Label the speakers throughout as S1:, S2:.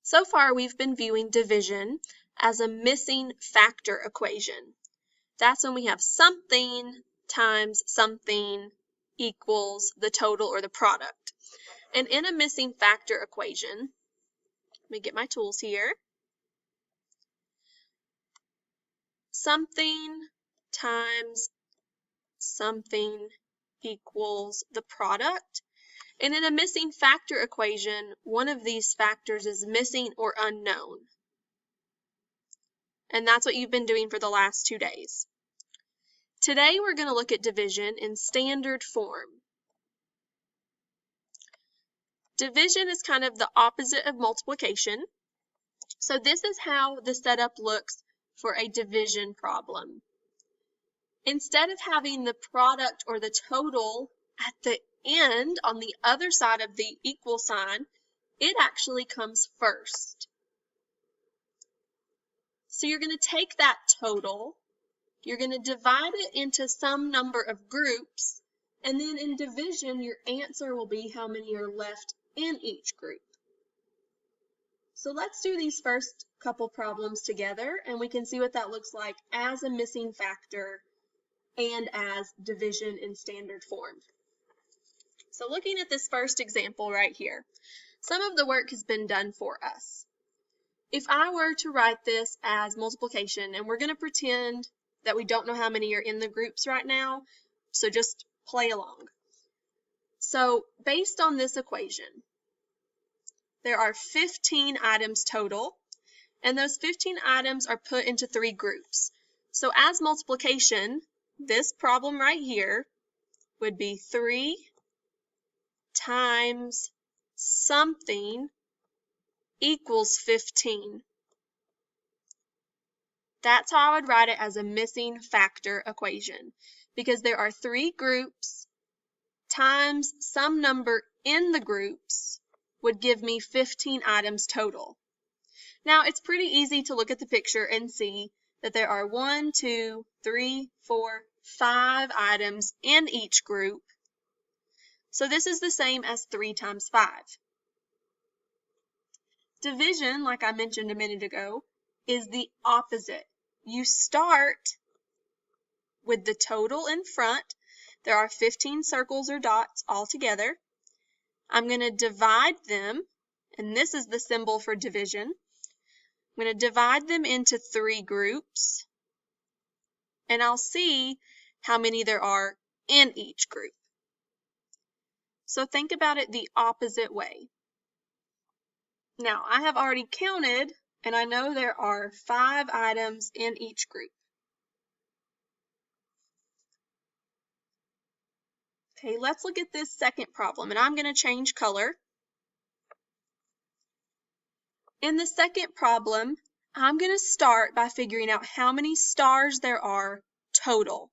S1: So far, we've been viewing division as a missing factor equation. That's when we have something times something equals the total or the product. And in a missing factor equation, let me get my tools here. Something times something equals the product. And in a missing factor equation, one of these factors is missing or unknown. And that's what you've been doing for the last 2 days. Today, we're going to look at division in standard form. Division is kind of the opposite of multiplication. So this is how the setup looks for a division problem. Instead of having the product or the total at the end on the other side of the equal sign, it actually comes first. So you're going to take that total, you're going to divide it into some number of groups, and then in division, your answer will be how many are left in each group. So let's do these first couple problems together, and we can see what that looks like as a missing factor and as division in standard form. So looking at this first example right here, some of the work has been done for us. If I were to write this as multiplication, and we're going to pretend that we don't know how many are in the groups right now, so just play along. So based on this equation, there are 15 items total, and those 15 items are put into 3 groups. So as multiplication, this problem right here would be 3 times something equals 15. That's how I would write it as a missing factor equation, because there are 3 groups times some number in the groups would give me 15 items total. Now, it's pretty easy to look at the picture and see that there are 1, 2, 3, 4, 5 items in each group. So this is the same as 3 times 5. Division, like I mentioned a minute ago, is the opposite. You start with the total in front. There are 15 circles or dots all together. I'm going to divide them, and this is the symbol for division. I'm going to divide them into 3 groups, and I'll see how many there are in each group. So think about it the opposite way. Now, I have already counted, and I know there are 5 items in each group. Okay, let's look at this second problem, and I'm going to change color. In the second problem, I'm going to start by figuring out how many stars there are total,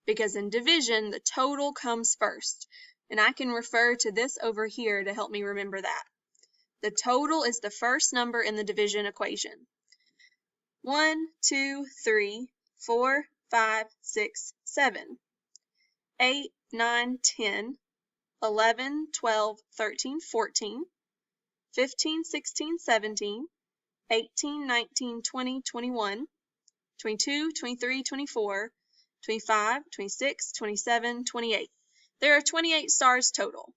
S1: because in division, the total comes first, and I can refer to this over here to help me remember that. The total is the first number in the division equation. 1, 2, 3, 4, 5, 6, 7, 8, 9, 10, 11, 12, 13, 14, 15, 16, 17, 18, 19, 20, 21, 22, 23, 24, 25, 26, 27, 28. There are 28 stars total.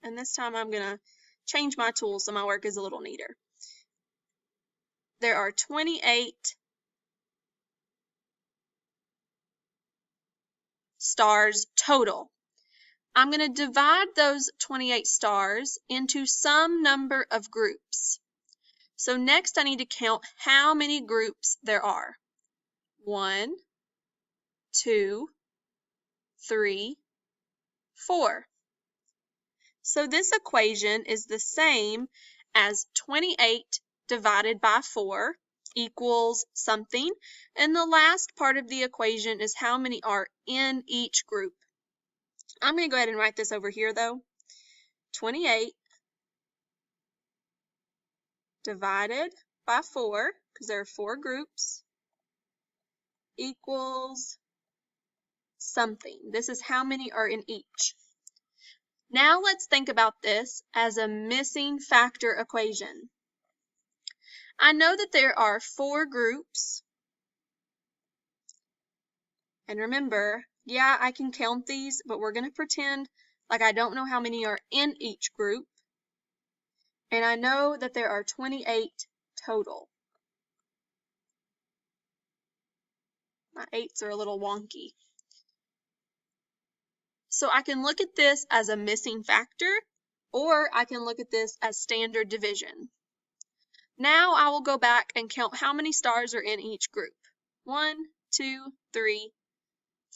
S1: And this time I'm going to change my tool so my work is a little neater. There are 28 stars total. I'm going to divide those 28 stars into some number of groups. So next I need to count how many groups there are. 1, 2, 3, 4. So this equation is the same as 28 divided by 4 equals something. And the last part of the equation is how many are in each group. I'm going to go ahead and write this over here though. 28 divided by 4, because there are 4 groups, equals something. This is how many are in each. Now let's think about this as a missing factor equation. I know that there are 4 groups. And remember, yeah, I can count these, but we're going to pretend like I don't know how many are in each group. And I know that there are 28 total. My 8s are a little wonky. So I can look at this as a missing factor, or I can look at this as standard division. Now I will go back and count how many stars are in each group. 1, 2, 3,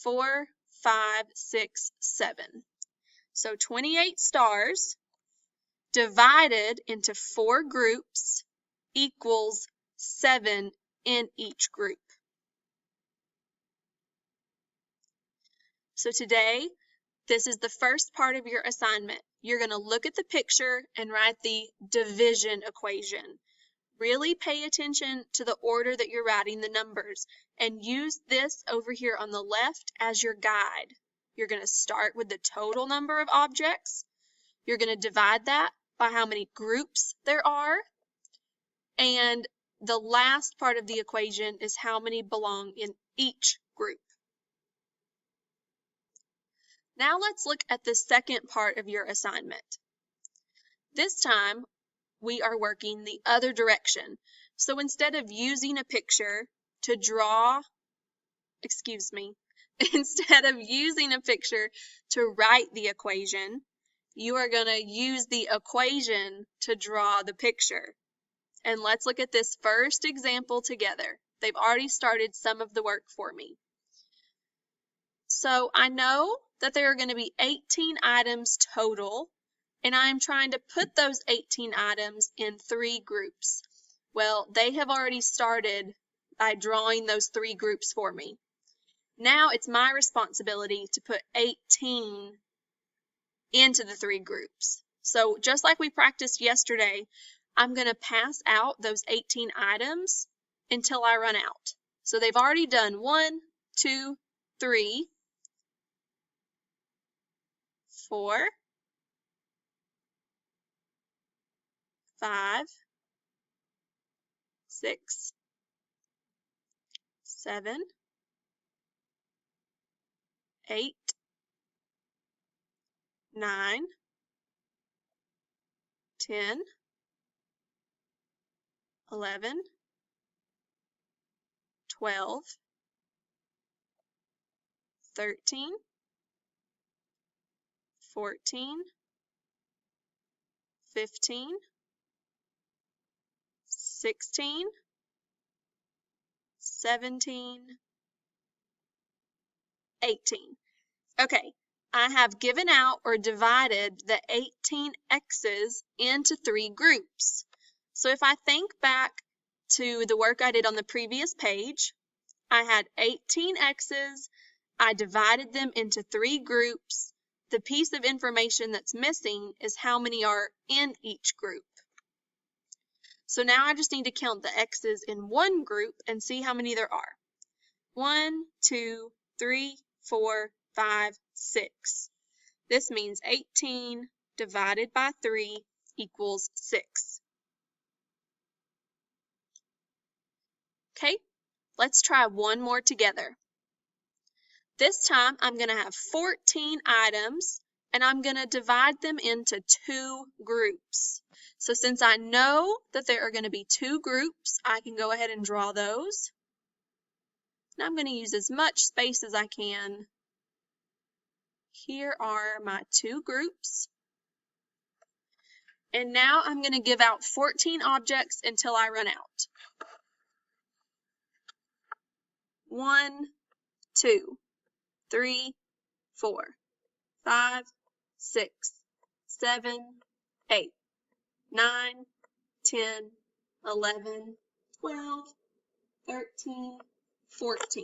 S1: 4, 5, 6, 7. So 28 stars divided into 4 groups equals 7 in each group. So today, this is the first part of your assignment. You're going to look at the picture and write the division equation. Really pay attention to the order that you're writing the numbers and use this over here on the left as your guide. You're going to start with the total number of objects. You're going to divide that by how many groups there are. And the last part of the equation is how many belong in each group. Now let's look at the second part of your assignment. This time, we are working the other direction. So instead of using a picture to draw, instead of using a picture to write the equation, you are going to use the equation to draw the picture. And let's look at this first example together. They've already started some of the work for me. So I know that there are going to be 18 items total, and I'm trying to put those 18 items in 3 groups. Well, they have already started by drawing those 3 groups for me. Now it's my responsibility to put 18 into the 3 groups. So just like we practiced yesterday, I'm going to pass out those 18 items until I run out. So they've already done 1, 2, 3, 4, 5, 6, 7, 8, 9, 10, 11, 12, 13, 14, 15, 16, 17, 18. Okay, I have given out or divided the 18 X's into 3 groups. So if I think back to the work I did on the previous page, I had 18 X's, I divided them into 3 groups. The piece of information that's missing is how many are in each group. So now I just need to count the X's in one group and see how many there are. 1, 2, 3, 4, 5, 6. This means 18 divided by 3 equals 6. Okay, let's try one more together. This time I'm going to have 14 items and I'm going to divide them into 2 groups. So since I know that there are going to be 2 groups, I can go ahead and draw those. And I'm going to use as much space as I can. Here are my 2 groups. And now I'm going to give out 14 objects until I run out. 1, 2, 3, 4, 5, 6, 7, 8, 9, 10, 11, 12, 13, 14.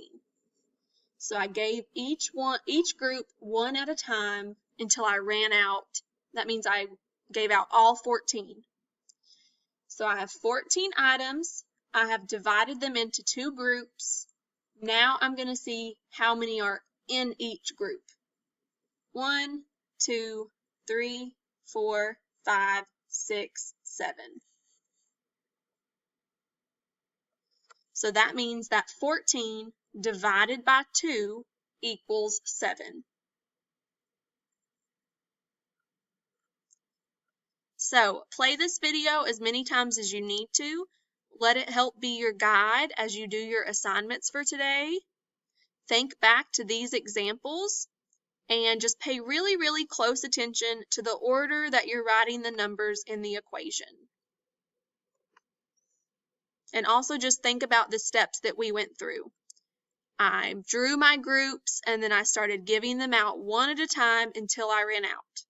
S1: So I gave each group one at a time until I ran out. That means I gave out all 14. So I have 14 items. I have divided them into 2 groups. Now I'm going to see how many are in each group. 1, 2, 3, 4, 5, 6, 7. So that means that 14 divided by 2 equals 7. So play this video as many times as you need to. Let it help be your guide as you do your assignments for today. Think back to these examples and just pay really, really close attention to the order that you're writing the numbers in the equation. And also just think about the steps that we went through. I drew my groups and then I started giving them out one at a time until I ran out.